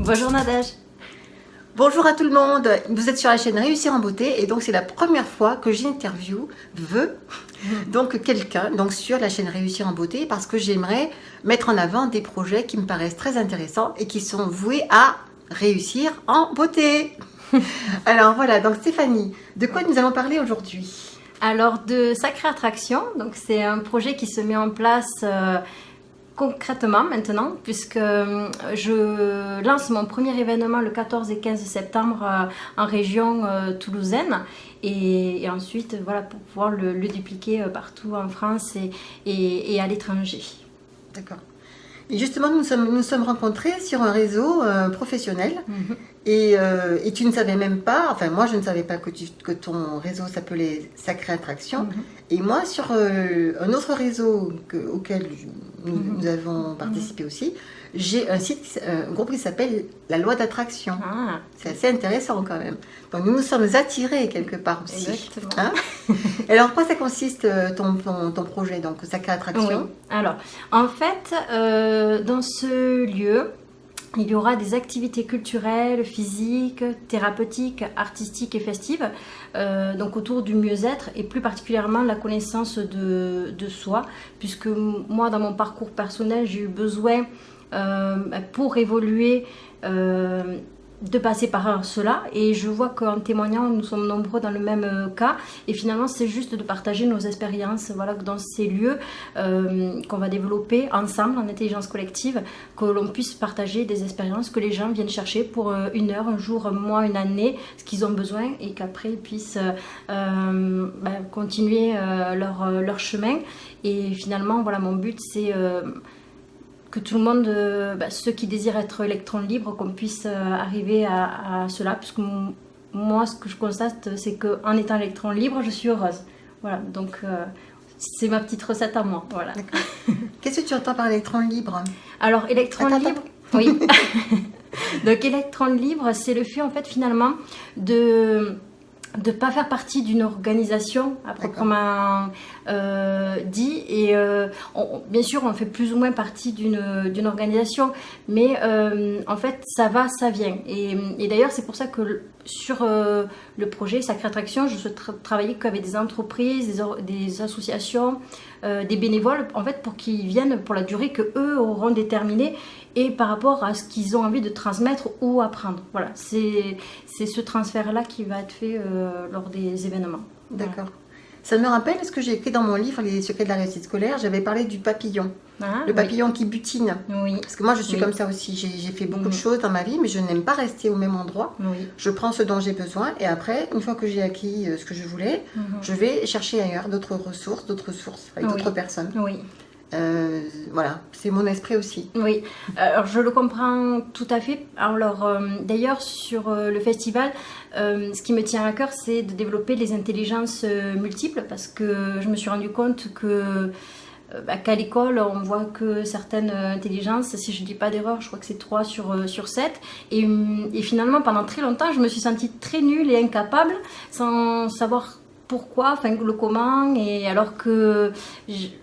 Bonjour Nadège. Bonjour à tout le monde, vous êtes sur la chaîne Réussir en beauté et donc c'est la première fois que j'interviewe donc quelqu'un sur la chaîne Réussir en beauté parce que j'aimerais mettre en avant des projets qui me paraissent très intéressants et qui sont voués à réussir en beauté. Alors voilà, donc Stéphanie, de quoi nous allons parler aujourd'hui? Alors de Sacrée Attraction, donc c'est un projet qui se met en place concrètement maintenant, puisque je lance mon premier événement le 14 et 15 septembre en région toulousaine et ensuite voilà pour pouvoir le dupliquer partout en France et à l'étranger. D'accord. Et justement, nous sommes rencontrés sur un réseau professionnel et tu ne savais même pas, enfin moi je ne savais pas que ton réseau s'appelait Sacrée Attraction et moi sur un autre réseau auquel nous avons participé aussi, j'ai un site, un groupe qui s'appelle La Loi d'Attraction. Ah. C'est assez intéressant quand même. Donc nous nous sommes attirés quelque part aussi. Exactement. Hein? Alors, en quoi ça consiste ton projet, donc Sacrée Attraction? Oui. Alors, en fait, dans ce lieu, il y aura des activités culturelles, physiques, thérapeutiques, artistiques et festives, donc autour du mieux-être et plus particulièrement la connaissance de soi, puisque moi, dans mon parcours personnel, j'ai eu besoin, pour évoluer, de passer par cela et je vois qu'en témoignant nous sommes nombreux dans le même cas et finalement c'est juste de partager nos expériences voilà, dans ces lieux qu'on va développer ensemble en intelligence collective, que l'on puisse partager des expériences que les gens viennent chercher pour une heure, un jour, un mois, une année, ce qu'ils ont besoin et qu'après ils puissent continuer leur chemin et finalement voilà mon but c'est que tout le monde, ceux qui désirent être électrons libres, qu'on puisse arriver à cela. Puisque moi, ce que je constate, c'est qu'en étant électron libre, je suis heureuse. Voilà, donc c'est ma petite recette à moi. Voilà. Qu'est-ce que tu entends par électron libre? Alors, électron libre, oui. Donc, électron libre, c'est le fait, en fait, finalement, de ne pas faire partie d'une organisation à proprement dit et bien sûr on fait plus ou moins partie d'une organisation mais en fait ça va, ça vient et d'ailleurs c'est pour ça que sur le projet Sacrée Attraction je souhaite travailler qu'avec des entreprises, des associations, des bénévoles en fait pour qu'ils viennent pour la durée que eux auront déterminée et par rapport à ce qu'ils ont envie de transmettre ou apprendre. Voilà, c'est ce transfert-là qui va être fait lors des événements. D'accord. Voilà. Ça me rappelle ce que j'ai écrit dans mon livre Les secrets de la réussite scolaire. J'avais parlé du papillon. Le papillon qui butine. Oui. Parce que moi, je suis comme ça aussi. J'ai fait beaucoup de choses dans ma vie, mais je n'aime pas rester au même endroit. Oui. Je prends ce dont j'ai besoin et après, une fois que j'ai acquis ce que je voulais, je vais chercher ailleurs d'autres ressources avec d'autres personnes. Oui. Voilà, c'est mon esprit aussi. Oui, alors je le comprends tout à fait. Alors d'ailleurs sur le festival, ce qui me tient à cœur, c'est de développer les intelligences multiples parce que je me suis rendu compte que qu'à l'école, on voit que certaines intelligences, si je ne dis pas d'erreur, je crois que c'est 3 sur 7. Et finalement, pendant très longtemps, je me suis sentie très nulle et incapable sans savoir pourquoi, enfin le comment, et alors que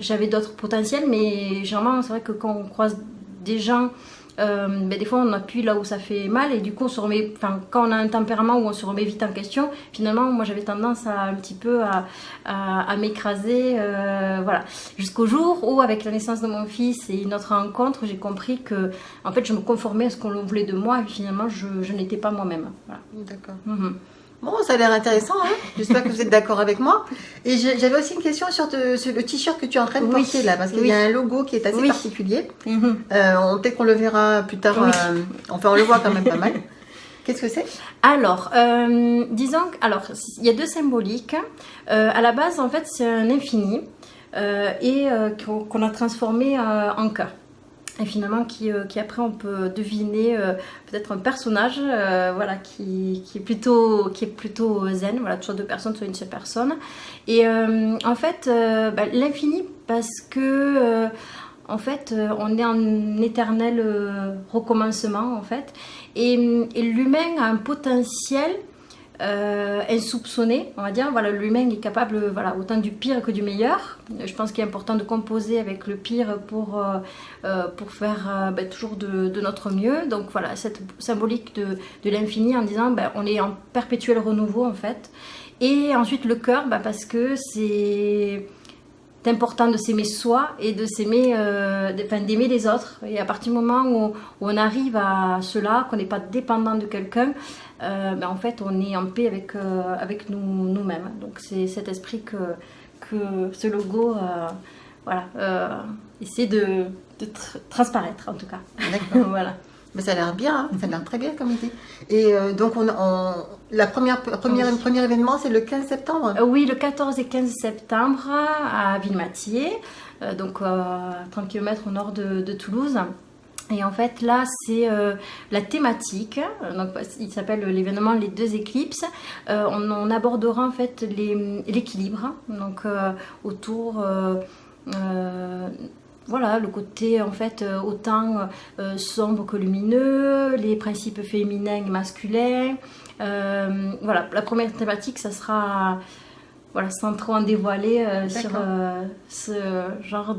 j'avais d'autres potentiels, mais généralement c'est vrai que quand on croise des gens, des fois on appuie là où ça fait mal et du coup on se remet, enfin quand on a un tempérament où on se remet vite en question, finalement moi j'avais tendance à un petit peu à m'écraser, voilà, jusqu'au jour où avec la naissance de mon fils et notre rencontre, j'ai compris que en fait je me conformais à ce qu'on voulait de moi et finalement je n'étais pas moi-même. Voilà. D'accord. Bon, ça a l'air intéressant, hein. J'espère que vous êtes d'accord avec moi. Et j'avais aussi une question sur le t-shirt que tu es en train de porter là, parce qu'il y a un logo qui est assez particulier. Peut-être qu'on le verra plus tard, enfin on le voit quand même pas mal. Qu'est-ce que c'est? Alors, disons il y a deux symboliques. À la base, en fait, c'est un infini et qu'on a transformé en cœur. Et finalement, qui après, on peut deviner peut-être un personnage voilà, qui est plutôt zen, voilà, soit deux personnes, soit une seule personne. Et en fait, l'infini, parce que en fait, on est en éternel recommencement, en fait. Et l'humain a un potentiel insoupçonné, on va dire. Voilà, l'humain est capable autant du pire que du meilleur. Je pense qu'il est important de composer avec le pire pour faire toujours de notre mieux. Donc voilà, cette symbolique de l'infini en disant on est en perpétuel renouveau en fait. Et ensuite le cœur, parce que c'est important de s'aimer soi et de s'aimer, d'aimer les autres. Et à partir du moment où on arrive à cela, qu'on n'est pas dépendant de quelqu'un, en fait, on est en paix avec nous-mêmes. Donc c'est cet esprit que ce logo, essaie de transparaître en tout cas. D'accord. Voilà. Mais ça a l'air bien, ça a l'air très bien comme idée. Et donc, premier événement, c'est le 15 septembre. Oui, le 14 et 15 septembre à Villematier, donc à 30 km au nord de Toulouse. Et en fait, là, c'est la thématique. Donc, il s'appelle l'événement Les Deux Éclipses. On abordera en fait l'équilibre, donc autour. Le côté en fait autant sombre que lumineux, les principes féminins et masculins. La première thématique, ça sera, sans trop en dévoiler, sur ce genre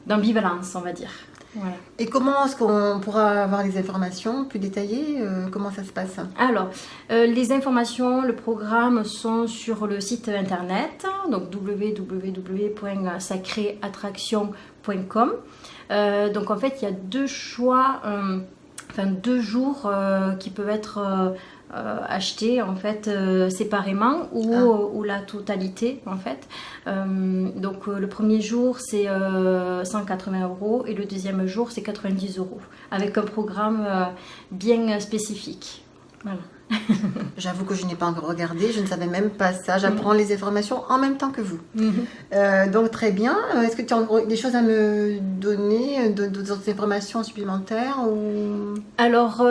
d'ambivalence, on va dire. Voilà. Et comment est-ce qu'on pourra avoir les informations plus détaillées? Comment ça se passe? Alors, les informations, le programme sont sur le site internet, donc www.sacréattraction.com. Donc en fait, il y a deux choix, 2 jours qui peuvent être achetés en fait séparément ou la totalité en fait. Donc le premier jour c'est 180 € et le deuxième jour c'est 90 € avec un programme bien spécifique. Voilà. J'avoue que je n'ai pas encore regardé, je ne savais même pas ça. J'apprends les informations en même temps que vous. Donc très bien. Est-ce que tu as des choses à me donner, d'autres informations supplémentaires ou... Alors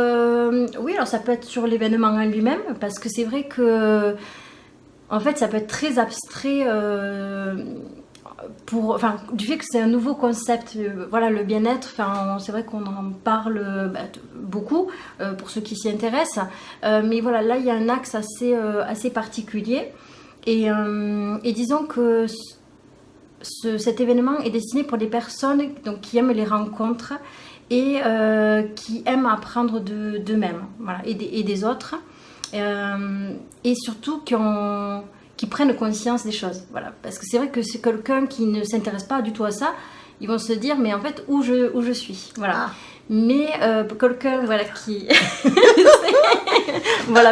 oui, alors ça peut être sur l'événement en lui-même, parce que c'est vrai que en fait ça peut être très abstrait. Du fait que c'est un nouveau concept, le bien-être, c'est vrai qu'on en parle beaucoup pour ceux qui s'y intéressent, mais là il y a un axe assez particulier et disons que cet événement est destiné pour des personnes qui aiment les rencontres et qui aiment apprendre d'eux-mêmes et des autres, et surtout qui prennent conscience des choses. Parce que c'est vrai que c'est quelqu'un qui ne s'intéresse pas du tout à ça, ils vont se dire, mais en fait, où je suis. Mais quelqu'un qui...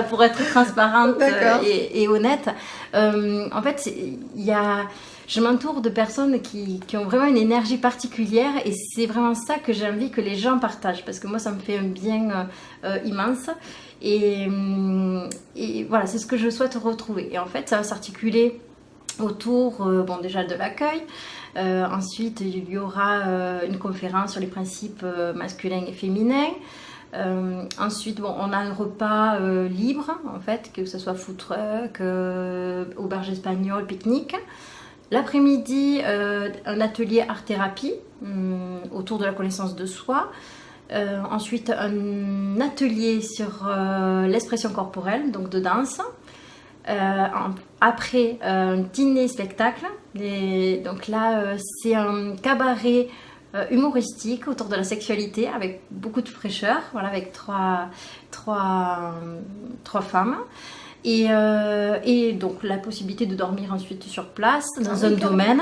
pour être transparente et honnête, en fait, je m'entoure de personnes qui ont vraiment une énergie particulière et c'est vraiment ça que j'ai envie que les gens partagent, parce que moi, ça me fait un bien immense. Et c'est ce que je souhaite retrouver. Et en fait, ça va s'articuler autour déjà de l'accueil. Ensuite, il y aura une conférence sur les principes masculins et féminins. Ensuite, on a un repas libre, en fait, que ce soit food truck, auberge espagnole, pique-nique. L'après-midi, un atelier art-thérapie autour de la connaissance de soi. Ensuite, un atelier sur l'expression corporelle, donc de danse. Après, un dîner-spectacle. Donc là, c'est un cabaret humoristique autour de la sexualité avec beaucoup de fraîcheur, avec trois femmes. Et donc la possibilité de dormir ensuite sur place dans un domaine.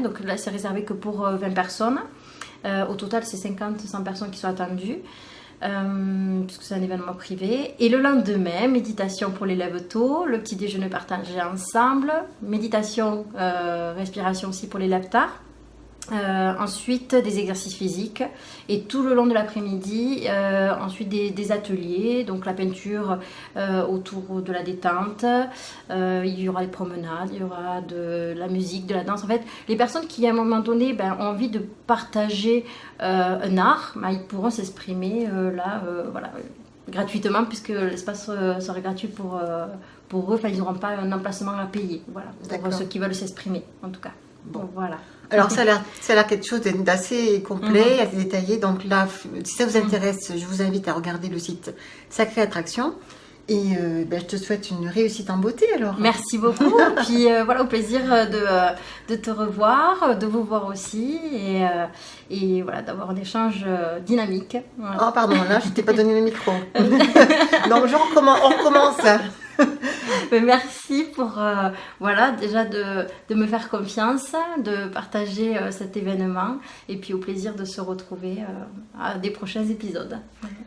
Donc là, c'est réservé que pour 20 personnes. Au total, c'est 50-100 personnes qui sont attendues, puisque c'est un événement privé. Et le lendemain, méditation pour les lève tôt, le petit déjeuner partagé ensemble, méditation, respiration aussi pour les lève tard. Ensuite, des exercices physiques. Et tout le long de l'après-midi, ensuite des ateliers, donc la peinture autour de la détente. Il y aura des promenades, il y aura de la musique, de la danse. En fait, les personnes qui, à un moment donné, ont envie de partager un art, ils pourront s'exprimer gratuitement, puisque l'espace serait gratuit pour eux. Ils n'auront pas un emplacement à payer. Pour ceux qui veulent s'exprimer, en tout cas. Bon. Donc, voilà. Alors ça a l'air quelque chose d'assez complet, assez détaillé. Donc là, si ça vous intéresse, je vous invite à regarder le site Sacrée Attraction. Et je te souhaite une réussite en beauté alors. Merci beaucoup. Puis voilà, au plaisir de te revoir, de vous voir aussi et voilà, d'avoir un échange dynamique. Voilà. Oh pardon, là je t'ai pas donné le micro. Donc on recommence. Mais merci pour voilà, déjà de me faire confiance, de partager cet événement et puis au plaisir de se retrouver à des prochains épisodes.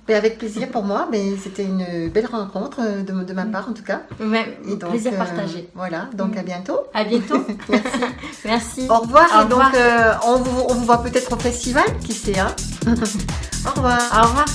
Mais avec plaisir pour moi, mais c'était une belle rencontre de ma part en tout cas. Mais, et donc, plaisir partagé. Voilà, donc à bientôt. À bientôt. Merci. Merci. Au revoir. Au Et donc revoir. on vous voit peut-être au festival, qui sait, hein. Au revoir. Au revoir.